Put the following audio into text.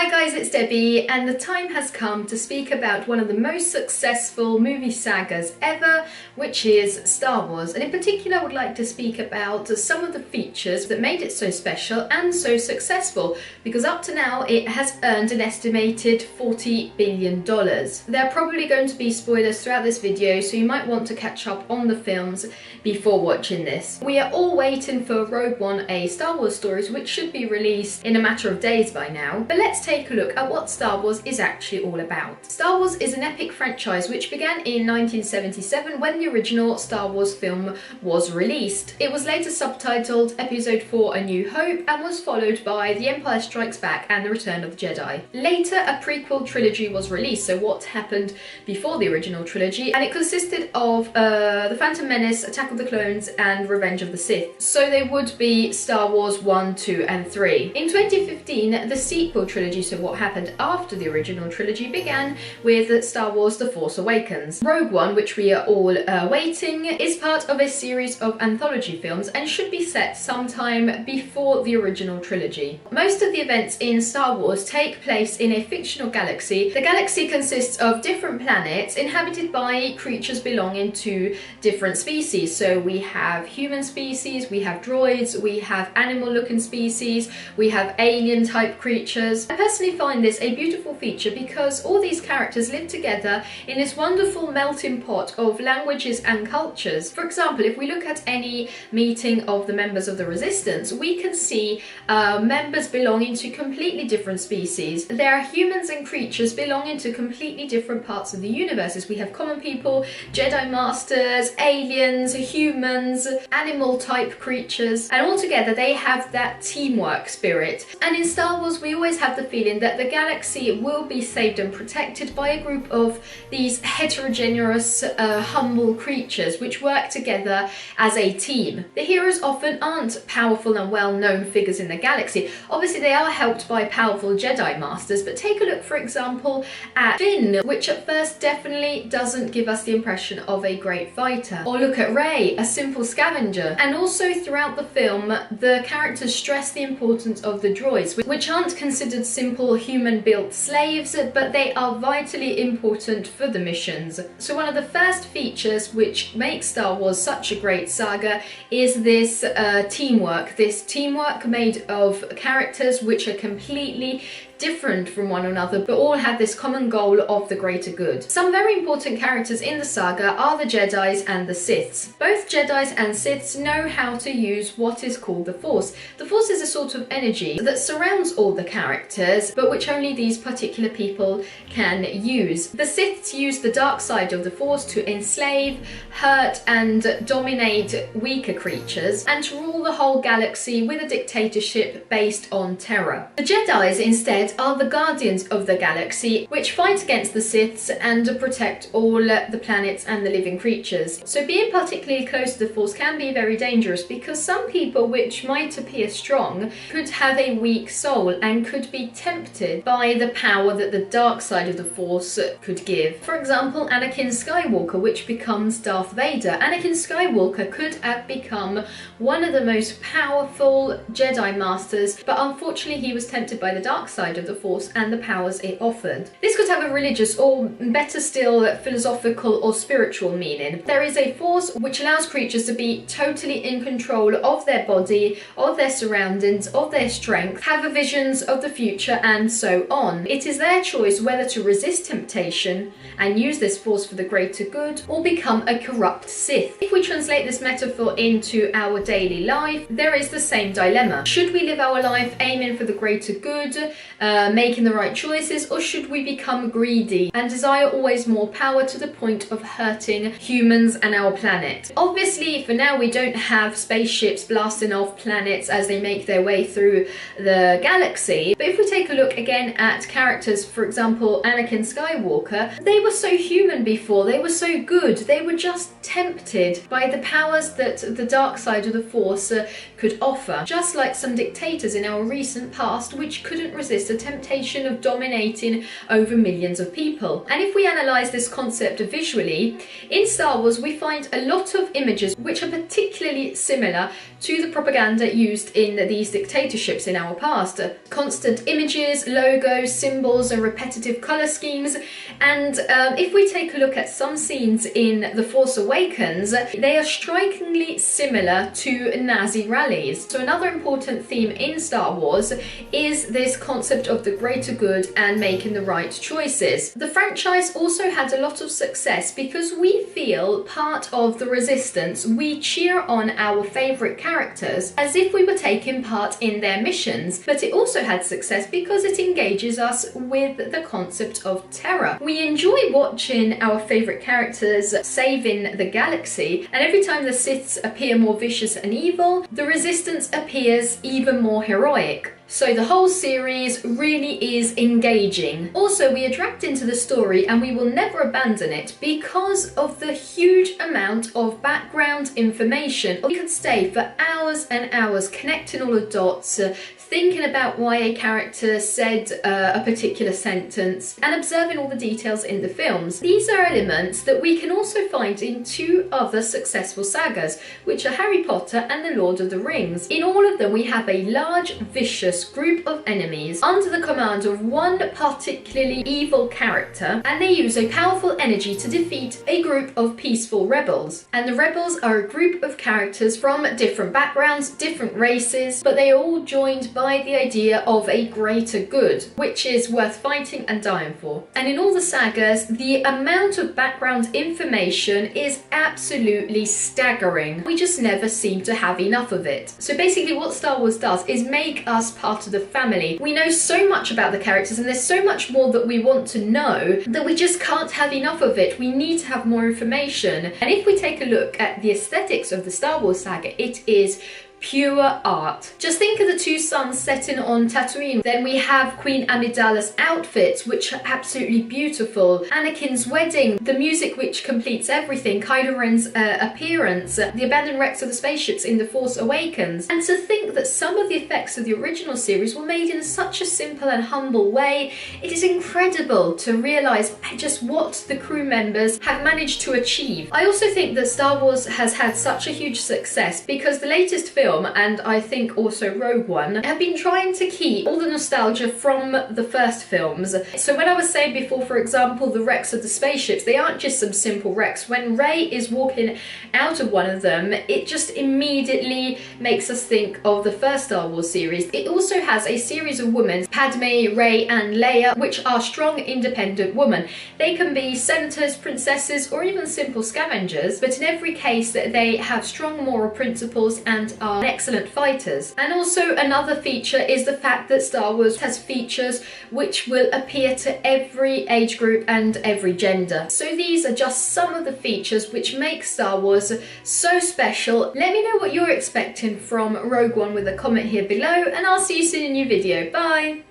Hi guys, it's Debbie, and the time has come to speak about one of the most successful movie sagas ever, which is Star Wars. And in particular, I would like to speak about some of the features that made it so special and so successful, because up to now it has earned an estimated $40 billion. There are probably going to be spoilers throughout this video, so you might want to catch up on the films before watching this. We are all waiting for Rogue One, a Star Wars story, which should be released in a matter of days by now. But let's take a look at what Star Wars is actually all about. Star Wars is an epic franchise which began in 1977 when the original Star Wars film was released. It was later subtitled Episode 4 A New Hope and was followed by The Empire Strikes Back and The Return of the Jedi. Later, a prequel trilogy was released, so what happened before the original trilogy, and it consisted of The Phantom Menace, Attack of the Clones and Revenge of the Sith. So they would be Star Wars 1, 2 and 3. In 2015, the sequel trilogy, so what happened after the original trilogy, began with Star Wars The Force Awakens. Rogue One, which we are all awaiting, is part of a series of anthology films and should be set sometime before the original trilogy. Most of the events in Star Wars take place in a fictional galaxy. The galaxy consists of different planets inhabited by creatures belonging to different species. So we have human species, we have droids, we have animal-looking species, we have alien-type creatures. I personally find this a beautiful feature because all these characters live together in this wonderful melting pot of languages and cultures. For example, if we look at any meeting of the members of the Resistance, we can see members belonging to completely different species. There are humans and creatures belonging to completely different parts of the universes. We have common people, Jedi Masters, aliens, humans, animal-type creatures, and altogether they have that teamwork spirit. And in Star Wars, we always have the feeling that the galaxy will be saved and protected by a group of these heterogeneous, humble creatures which work together as a team. The heroes often aren't powerful and well-known figures in the galaxy. Obviously, they are helped by powerful Jedi Masters, but take a look, for example, at Finn, which at first definitely doesn't give us the impression of a great fighter. Or look at Rey, a simple scavenger. And also throughout the film, the characters stress the importance of the droids, which aren't considered simple human-built slaves, but they are vitally important for the missions. So one of the first features which makes Star Wars such a great saga is this teamwork made of characters which are completely different from one another, but all have this common goal of the greater good. Some very important characters in the saga are the Jedis and the Siths. Both Jedis and Siths know how to use what is called the Force. The Force is a sort of energy that surrounds all the characters, but which only these particular people can use. The Siths use the dark side of the Force to enslave, hurt and dominate weaker creatures, and to rule the whole galaxy with a dictatorship based on terror. The Jedis instead are the guardians of the galaxy, which fight against the Siths and protect all the planets and the living creatures. So being particularly close to the Force can be very dangerous, because some people which might appear strong could have a weak soul and could be tempted by the power that the dark side of the Force could give. For example, Anakin Skywalker, which becomes Darth Vader. Anakin Skywalker could have become one of the most powerful Jedi Masters, but unfortunately he was tempted by the dark side of the Force and the powers it offered. This could have a religious, or better still, philosophical or spiritual meaning. There is a force which allows creatures to be totally in control of their body, of their surroundings, of their strength, have visions of the future, and so on. It is their choice whether to resist temptation and use this force for the greater good, or become a corrupt Sith. If we translate this metaphor into our daily life, there is the same dilemma. Should we live our life aiming for the greater good, making the right choices, or should we become greedy and desire always more power to the point of hurting humans and our planet? Obviously, for now, we don't have spaceships blasting off planets as they make their way through the galaxy, but if we take a look again at characters, for example, Anakin Skywalker, they were so human before, they were so good, they were just tempted by the powers that the dark side of the Force could offer, just like some dictators in our recent past which couldn't resist a the temptation of dominating over millions of people. And if we analyse this concept visually, in Star Wars we find a lot of images which are particularly similar to the propaganda used in these dictatorships in our past. Constant images, logos, symbols and repetitive colour schemes. And if we take a look at some scenes in The Force Awakens, they are strikingly similar to Nazi rallies. So another important theme in Star Wars is this concept of the greater good and making the right choices. The franchise also had a lot of success because we feel part of the resistance. We cheer on our favourite characters as if we were taking part in their missions, but it also had success because it engages us with the concept of terror. We enjoy watching our favourite characters saving the galaxy, and every time the Siths appear more vicious and evil, the resistance appears even more heroic. So the whole series really is engaging. Also, we are dragged into the story and we will never abandon it because of the huge amount of background information. We could stay for hours and hours connecting all the dots, thinking about why a character said a particular sentence and observing all the details in the films. These are elements that we can also find in two other successful sagas, which are Harry Potter and The Lord of the Rings. In all of them we have a large, vicious group of enemies under the command of one particularly evil character, and they use a powerful energy to defeat a group of peaceful rebels. And the rebels are a group of characters from different backgrounds, different races, but they are all joined by the idea of a greater good, which is worth fighting and dying for. And in all the sagas, the amount of background information is absolutely staggering. We just never seem to have enough of it. So basically what Star Wars does is make us part of the family. We know so much about the characters and there's so much more that we want to know that we just can't have enough of it. We need to have more information. And if we take a look at the aesthetics of the Star Wars saga, it is pure art. Just think of the two suns setting on Tatooine. Then we have Queen Amidala's outfits, which are absolutely beautiful. Anakin's wedding, the music which completes everything, Kylo Ren's appearance, the abandoned wrecks of the spaceships in The Force Awakens. And to think that some of the effects of the original series were made in such a simple and humble way, it is incredible to realise just what the crew members have managed to achieve. I also think that Star Wars has had such a huge success because the latest film, and I think also Rogue One, have been trying to keep all the nostalgia from the first films. So when I was saying before, for example, the wrecks of the spaceships, they aren't just some simple wrecks. When Rey is walking out of one of them, it just immediately makes us think of the first Star Wars series. It also has a series of women, Padme, Rey and Leia, which are strong, independent women. They can be senators, princesses, or even simple scavengers, but in every case they have strong moral principles and are excellent fighters. And also another feature is the fact that Star Wars has features which will appeal to every age group and every gender. So these are just some of the features which make Star Wars so special. Let me know what you're expecting from Rogue One with a comment here below, and I'll see you soon in a new video. Bye!